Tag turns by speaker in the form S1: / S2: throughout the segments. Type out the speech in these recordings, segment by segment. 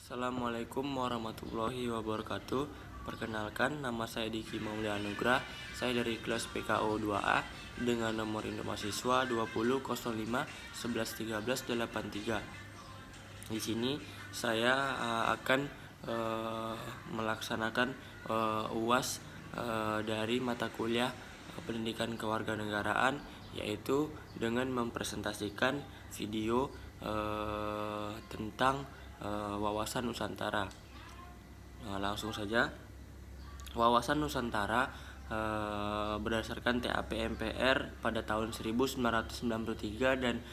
S1: Assalamualaikum warahmatullahi wabarakatuh. Perkenalkan, nama saya Diki Maulida Anugrah. Saya dari kelas PKO 2A dengan nomor induk mahasiswa 2005 11 13 83. Di sini saya akan melaksanakan UAS dari mata kuliah pendidikan kewarganegaraan, yaitu dengan mempresentasikan video tentang wawasan Nusantara. Langsung saja. Wawasan Nusantara berdasarkan TAP MPR pada tahun 1993 dan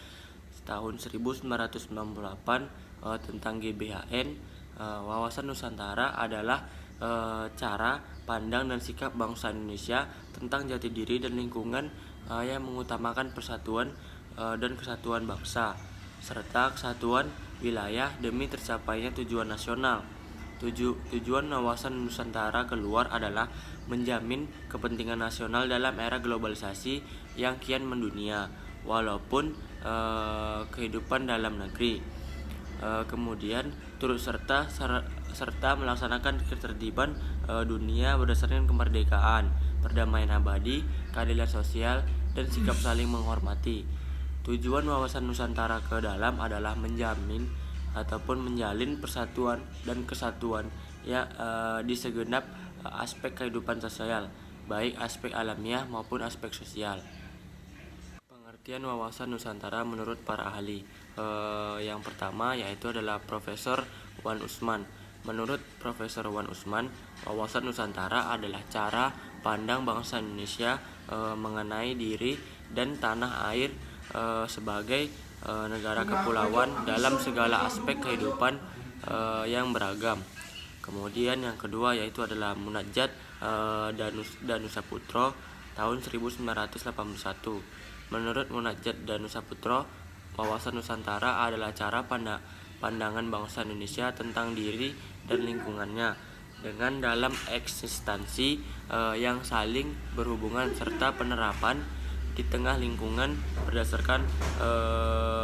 S1: tahun 1998 tentang GBHN. Wawasan Nusantara adalah cara pandang dan sikap bangsa Indonesia tentang jati diri dan lingkungan yang mengutamakan persatuan dan kesatuan bangsa serta kesatuan wilayah demi tercapainya tujuan nasional. Tujuan wawasan Nusantara keluar adalah menjamin kepentingan nasional dalam era globalisasi yang kian mendunia, walaupun kehidupan dalam negeri. Kemudian turut serta melaksanakan ketertiban dunia berdasarkan kemerdekaan, perdamaian abadi, keadilan sosial, dan sikap saling menghormati. Tujuan wawasan Nusantara ke dalam adalah menjamin ataupun menjalin persatuan dan kesatuan di segenap aspek kehidupan sosial, baik aspek alamiah maupun aspek sosial. Pengertian wawasan Nusantara menurut para ahli. Yang pertama yaitu adalah Profesor Wan Usman. Menurut Profesor Wan Usman, wawasan Nusantara adalah cara pandang bangsa Indonesia mengenai diri dan tanah air sebagai negara kepulauan dalam segala aspek kehidupan yang beragam. Kemudian yang kedua yaitu adalah Munajat Danusaputro tahun 1981. Menurut Munajat Danusaputro, wawasan Nusantara adalah cara pandangan bangsa Indonesia tentang diri dan lingkungannya dengan dalam eksistensi yang saling berhubungan serta penerapan di tengah lingkungan berdasarkan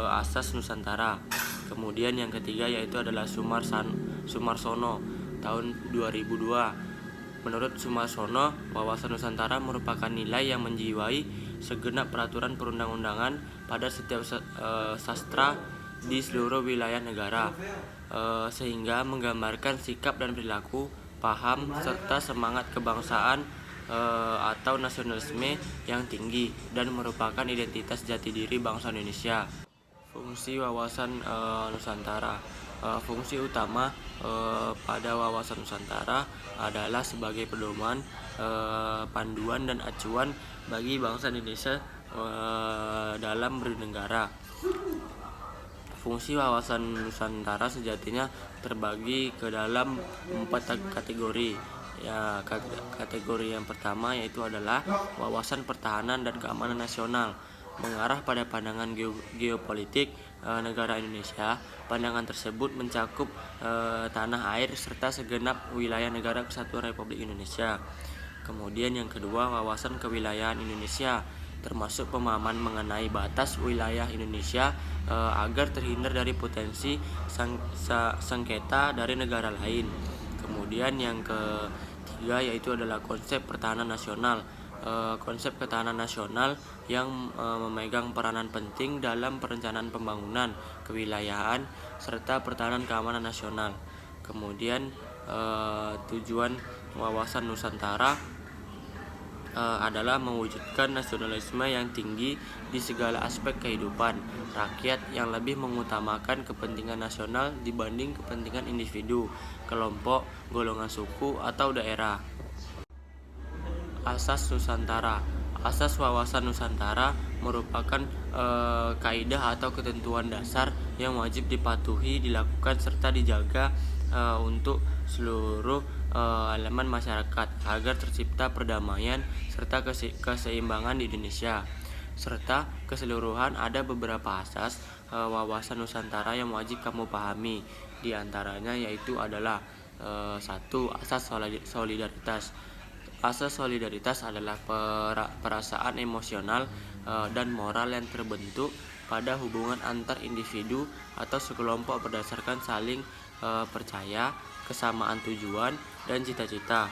S1: asas Nusantara. Kemudian yang ketiga yaitu adalah Sumarsono tahun 2002. Menurut Sumarsono, wawasan Nusantara merupakan nilai yang menjiwai segenap peraturan perundang-undangan pada setiap sastra di seluruh wilayah negara, sehingga menggambarkan sikap dan perilaku, paham, serta semangat kebangsaan atau nasionalisme yang tinggi dan merupakan identitas jati diri bangsa Indonesia. Fungsi wawasan Nusantara. Fungsi utama pada wawasan Nusantara adalah sebagai pedoman, panduan dan acuan bagi bangsa Indonesia dalam bernegara. Fungsi wawasan Nusantara sejatinya terbagi ke dalam 4 kategori. Kategori yang pertama yaitu adalah wawasan pertahanan dan keamanan nasional, mengarah pada pandangan geopolitik negara Indonesia. Pandangan tersebut mencakup tanah air serta segenap wilayah negara Kesatuan Republik Indonesia. Kemudian yang kedua, wawasan kewilayahan Indonesia, termasuk pemahaman mengenai batas wilayah Indonesia agar terhindar dari potensi sengketa dari negara lain. Kemudian yang ketiga yaitu adalah konsep pertahanan nasional. Konsep ketahanan nasional yang memegang peranan penting dalam perencanaan pembangunan, kewilayahan, serta pertahanan keamanan nasional. Kemudian tujuan wawasan Nusantara adalah mewujudkan nasionalisme yang tinggi di segala aspek kehidupan rakyat yang lebih mengutamakan kepentingan nasional dibanding kepentingan individu, kelompok, golongan suku, atau daerah. Asas Nusantara. Asas wawasan Nusantara merupakan kaidah atau ketentuan dasar yang wajib dipatuhi, dilakukan, serta dijaga untuk seluruh elemen masyarakat agar tercipta perdamaian serta keseimbangan di Indonesia. Serta keseluruhan ada beberapa asas wawasan Nusantara yang wajib kamu pahami. Di antaranya yaitu adalah 1. Asas solidaritas. Asas solidaritas adalah perasaan emosional dan moral yang terbentuk pada hubungan antar individu atau sekelompok berdasarkan saling percaya, kesamaan tujuan, dan cita-cita.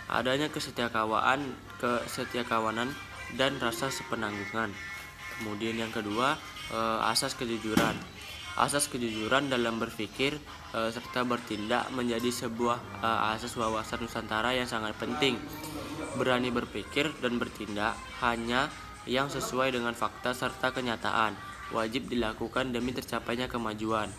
S1: Adanya kesetiakawanan dan rasa sepenanggungan. Kemudian yang kedua, asas kejujuran. Asas kejujuran dalam berpikir serta bertindak menjadi sebuah asas wawasan Nusantara yang sangat penting. Berani berpikir dan bertindak hanya yang sesuai dengan fakta serta kenyataan wajib dilakukan demi tercapainya kemajuan.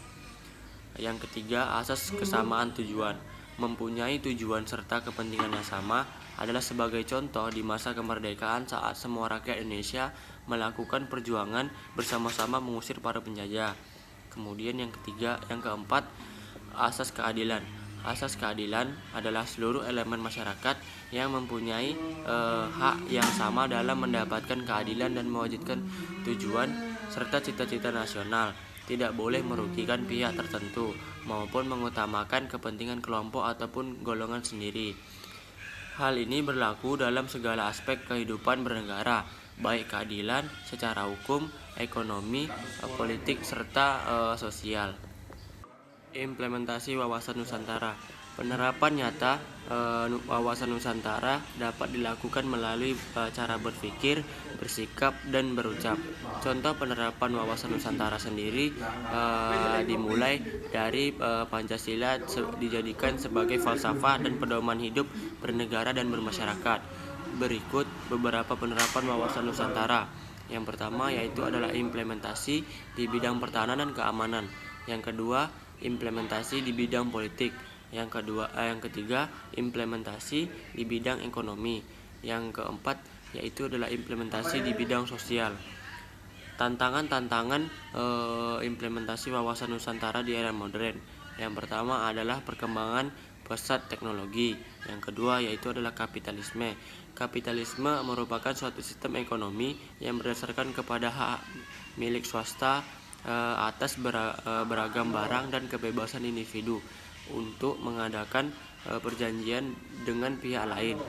S1: Yang ketiga, asas kesamaan tujuan. Mempunyai tujuan serta kepentingan yang sama adalah sebagai contoh di masa kemerdekaan saat semua rakyat Indonesia melakukan perjuangan bersama-sama mengusir para penjajah. Kemudian yang keempat, asas keadilan. Asas keadilan adalah seluruh elemen masyarakat yang mempunyai hak yang sama dalam mendapatkan keadilan dan mewujudkan tujuan serta cita-cita nasional. Tidak boleh merugikan pihak tertentu maupun mengutamakan kepentingan kelompok ataupun golongan sendiri. Hal ini berlaku dalam segala aspek kehidupan bernegara, baik keadilan secara hukum, ekonomi, politik, serta sosial. Implementasi wawasan Nusantara. Penerapan nyata wawasan Nusantara dapat dilakukan melalui cara berpikir, bersikap, dan berucap. Contoh penerapan wawasan Nusantara sendiri dimulai dari Pancasila dijadikan sebagai falsafah dan pedoman hidup bernegara dan bermasyarakat. Berikut beberapa penerapan wawasan Nusantara. Yang pertama yaitu adalah implementasi di bidang pertahanan dan keamanan. Yang kedua, implementasi di bidang politik. Yang ketiga, implementasi di bidang ekonomi. Yang keempat yaitu adalah implementasi di bidang sosial. Tantangan implementasi wawasan Nusantara di era modern. Yang pertama adalah perkembangan pesat teknologi. Yang kedua yaitu adalah kapitalisme. Kapitalisme merupakan suatu sistem ekonomi yang berdasarkan kepada hak milik swasta atas beragam barang dan kebebasan individu untuk mengadakan perjanjian dengan pihak lain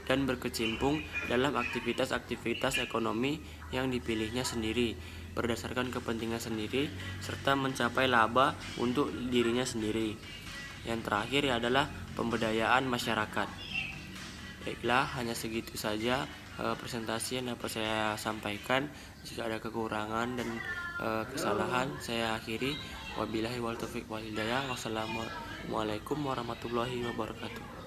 S1: dan berkecimpung dalam aktivitas-aktivitas ekonomi yang dipilihnya sendiri berdasarkan kepentingan sendiri serta mencapai laba untuk dirinya sendiri. Yang terakhir adalah pemberdayaan masyarakat. Baiklah, hanya segitu saja presentasi yang dapat saya sampaikan. Jika ada kekurangan dan kesalahan saya akhiri. Wabillahi wal taufiq wal hidayah. Wassalamualaikum warahmatullahi wabarakatuh.